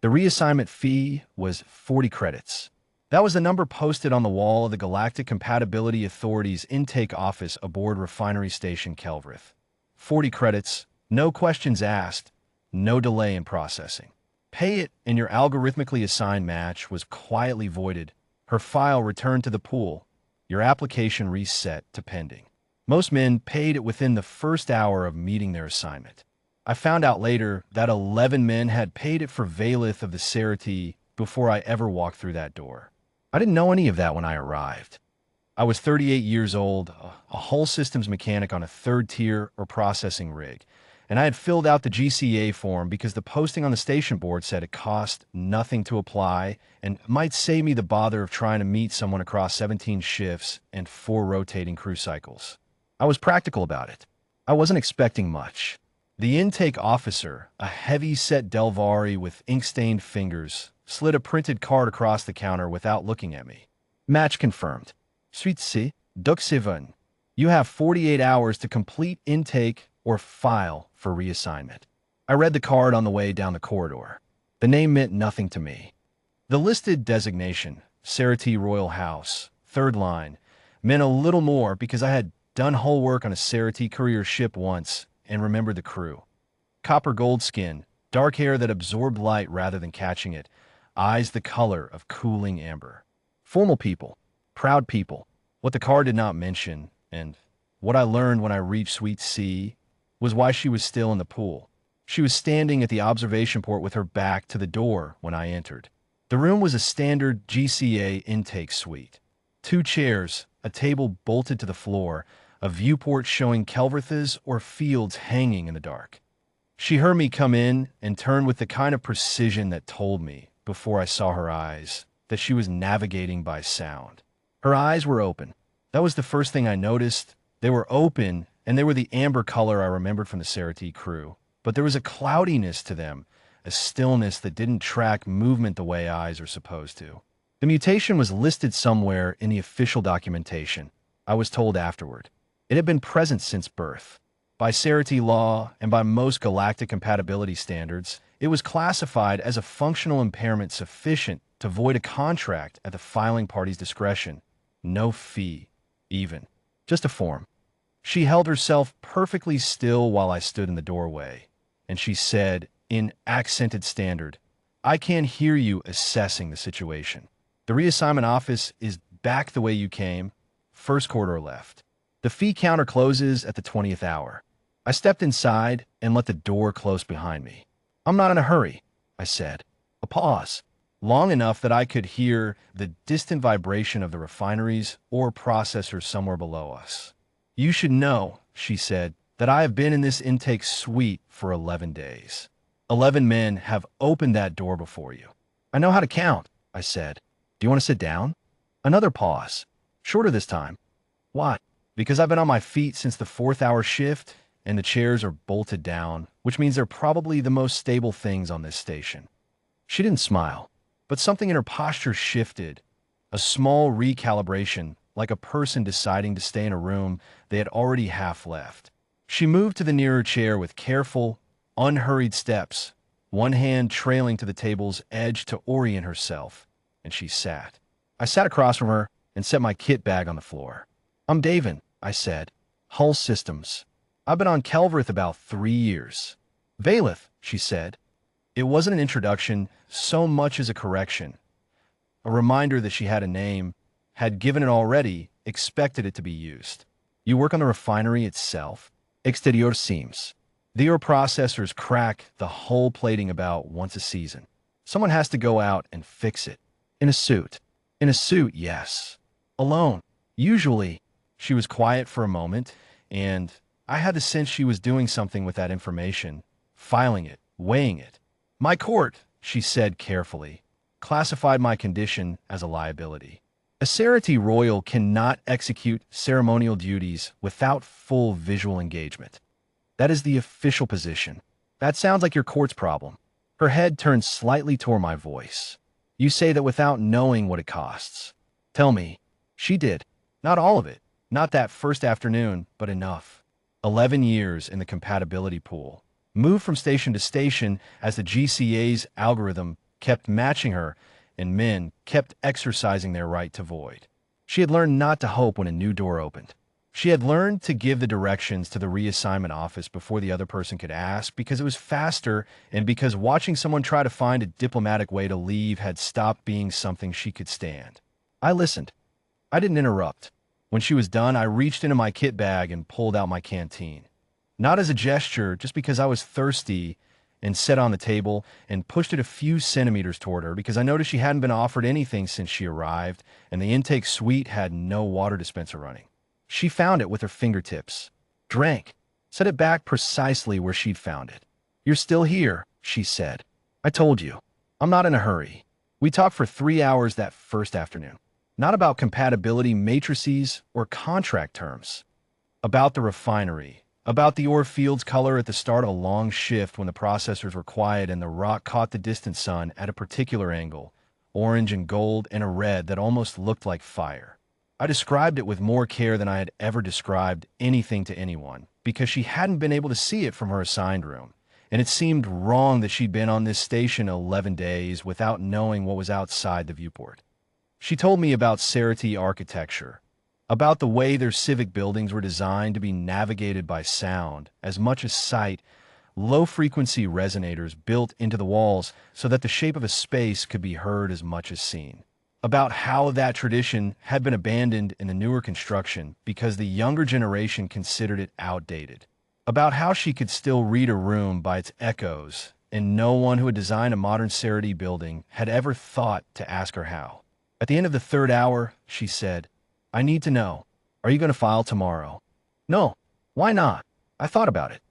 The reassignment fee was 40 credits. That was the number posted on the wall of the Galactic Compatibility Authority's intake office aboard Refinery Station Kelvrith. 40 credits, no questions asked, no delay in processing. Pay it and your algorithmically assigned match was quietly voided. Her file returned to the pool. Your application reset to pending. Most men paid it within the first hour of meeting their assignment. I found out later that 11 men had paid it for Valith of the Cerity before I ever walked through that door. I didn't know any of that when I arrived. I was 38 years old, a hull systems mechanic on a third tier or processing rig, and I had filled out the GCA form because the posting on the station board said it cost nothing to apply and might save me the bother of trying to meet someone across 17 shifts and 4 rotating crew cycles. I was practical about it. I wasn't expecting much. The intake officer, a heavy-set Delvari with ink-stained fingers, slid a printed card across the counter without looking at me. Match confirmed. Suite C, Duc Sivan. You have 48 hours to complete intake or file for reassignment. I read the card on the way down the corridor. The name meant nothing to me. The listed designation, Cerity Royal House, third line, meant a little more because I had done hull work on a Cerity courier ship once and remembered the crew. Copper gold skin, dark hair that absorbed light rather than catching it, eyes the color of cooling amber. Formal people, proud people. What the card did not mention, and what I learned when I reached Suite C, was why she was still in the pool. She was standing at the observation port with her back to the door when I entered. The room was a standard GCA intake suite. 2 chairs, a table bolted to the floor, a viewport showing Kelvriths or fields hanging in the dark. She heard me come in and turned with the kind of precision that told me, before I saw her eyes, that she was navigating by sound. Her eyes were open. That was the first thing I noticed. They were open, and they were the amber color I remembered from the Cerity crew. But there was a cloudiness to them, a stillness that didn't track movement the way eyes are supposed to. The mutation was listed somewhere in the official documentation, I was told afterward. It had been present since birth. By Cerity law and by most galactic compatibility standards, it was classified as a functional impairment sufficient to void a contract at the filing party's discretion. No fee, even. Just a form. She held herself perfectly still while I stood in the doorway, and she said, in accented standard, "I can't hear you assessing the situation. The reassignment office is back the way you came, first corridor left. The fee counter closes at the 20th hour." I stepped inside and let the door close behind me. "I'm not in a hurry," I said. A pause, long enough that I could hear the distant vibration of the refineries or processors somewhere below us. "You should know," she said, "that I have been in this intake suite for 11 days. 11 men have opened that door before you." "I know how to count," I said. "Do you want to sit down?" Another pause, shorter this time. "Why?" "Because I've been on my feet since the 4th-hour shift, and the chairs are bolted down, which means they're probably the most stable things on this station." She didn't smile, but something in her posture shifted, a small recalibration, like a person deciding to stay in a room they had already half left. She moved to the nearer chair with careful, unhurried steps, one hand trailing to the table's edge to orient herself, and she sat. I sat across from her and set my kit bag on the floor. "I'm Davin," I said. "Hull Systems. I've been on Kelvrith about 3 years." "Valith," she said. It wasn't an introduction so much as a correction, a reminder that she had a name, had given it already, expected it to be used. "You work on the refinery itself?" "Exterior seams. The processors crack the hull plating about once a season. Someone has to go out and fix it. In a suit." "In a suit, yes. Alone. Usually." She was quiet for a moment, and I had the sense she was doing something with that information, filing it, weighing it. "My court," she said carefully, classified my condition as a liability. A Cerity Royal cannot execute ceremonial duties without full visual engagement. That is the official position. "That sounds like your court's problem." Her head turned slightly toward my voice. "You say that without knowing what it costs." "Tell me." She did. Not all of it. Not that first afternoon, but enough. 11 years in the compatibility pool. Moved from station to station as the GCA's algorithm kept matching her, and men kept exercising their right to void. She had learned not to hope when a new door opened. She had learned to give the directions to the reassignment office before the other person could ask because it was faster and because watching someone try to find a diplomatic way to leave had stopped being something she could stand. I listened. I didn't interrupt. When she was done, I reached into my kit bag and pulled out my canteen. Not as a gesture, just because I was thirsty, and set on the table and pushed it a few centimeters toward her because I noticed she hadn't been offered anything since she arrived, and the intake suite had no water dispenser running. She found it with her fingertips, drank, set it back precisely where she'd found it. "You're still here," she said. "I told you. I'm not in a hurry." We talked for 3 hours that first afternoon. Not about compatibility matrices or contract terms. About the refinery. About the ore field's color at the start of a long shift when the processors were quiet and the rock caught the distant sun at a particular angle, orange and gold and a red that almost looked like fire. I described it with more care than I had ever described anything to anyone, because she hadn't been able to see it from her assigned room, and it seemed wrong that she'd been on this station 11 days without knowing what was outside the viewport. She told me about Cerati architecture, about the way their civic buildings were designed to be navigated by sound as much as sight, low-frequency resonators built into the walls so that the shape of a space could be heard as much as seen. About how that tradition had been abandoned in the newer construction because the younger generation considered it outdated. About how she could still read a room by its echoes, and no one who had designed a modern Cerati building had ever thought to ask her how. At the end of the third hour, she said, "I need to know, are you going to file tomorrow?" "No. Why not?" I thought about it.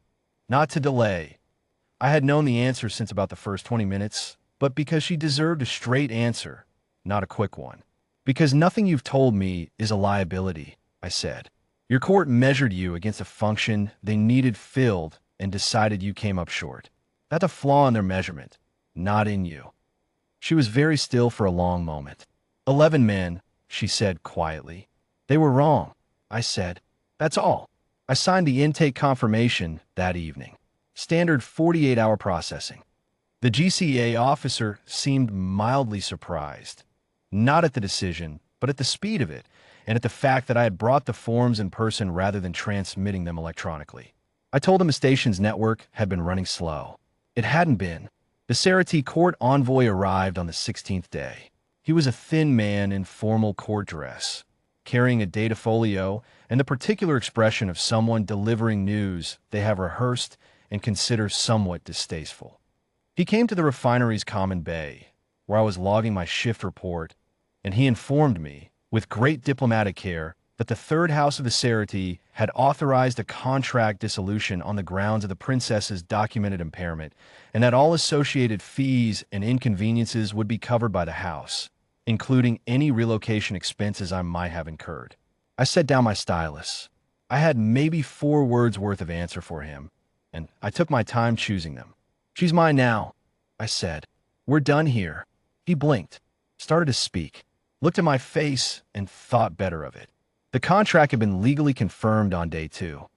Not to delay. I had known the answer since about the first 20 minutes, but because she deserved a straight answer, not a quick one. "Because nothing you've told me is a liability," I said. "Your court measured you against a function they needed filled and decided you came up short. That's a flaw in their measurement, not in you." She was very still for a long moment. 11 men, she said quietly. "They were wrong," I said. "That's all." I signed the intake confirmation that evening. Standard 48-hour processing. The GCA officer seemed mildly surprised. Not at the decision, but at the speed of it, and at the fact that I had brought the forms in person rather than transmitting them electronically. I told him the station's network had been running slow. It hadn't been. The Cerati court envoy arrived on the 16th day. He was a thin man in formal court dress, carrying a data folio and the particular expression of someone delivering news they have rehearsed and consider somewhat distasteful. He came to the refinery's common bay, where I was logging my shift report, and he informed me, with great diplomatic care, that the third house of the Cerati had authorized a contract dissolution on the grounds of the princess's documented impairment, and that all associated fees and inconveniences would be covered by the house, including any relocation expenses I might have incurred. I set down my stylus. I had maybe 4 words worth of answer for him, and I took my time choosing them. "She's mine now," I said. "We're done here." He blinked, started to speak, looked at my face, and thought better of it. The contract had been legally confirmed on day 2.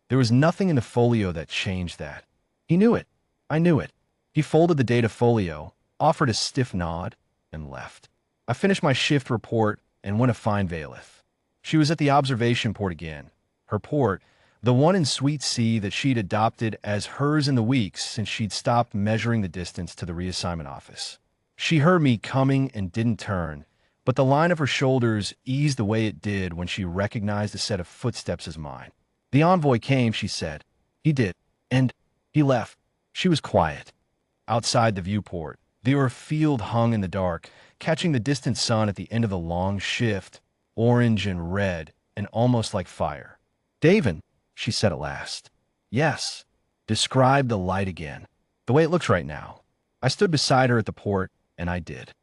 There was nothing in the folio that changed that. He knew it. I knew it. He folded the data folio, offered a stiff nod, and left. I finished my shift report and went to find Valeth. She was at the observation port again. Her port, the one in Suite C that she'd adopted as hers in the weeks since she'd stopped measuring the distance to the reassignment office. She heard me coming and didn't turn, but the line of her shoulders eased the way it did when she recognized a set of footsteps as mine. "The envoy came," she said. "He did. And he left." She was quiet. Outside the viewport, the ore field hung in the dark, catching the distant sun at the end of the long shift, orange and red, and almost like fire. "Davin," she said at last. "Yes." "Describe the light again." "The way it looks right now." I stood beside her at the port, and I did.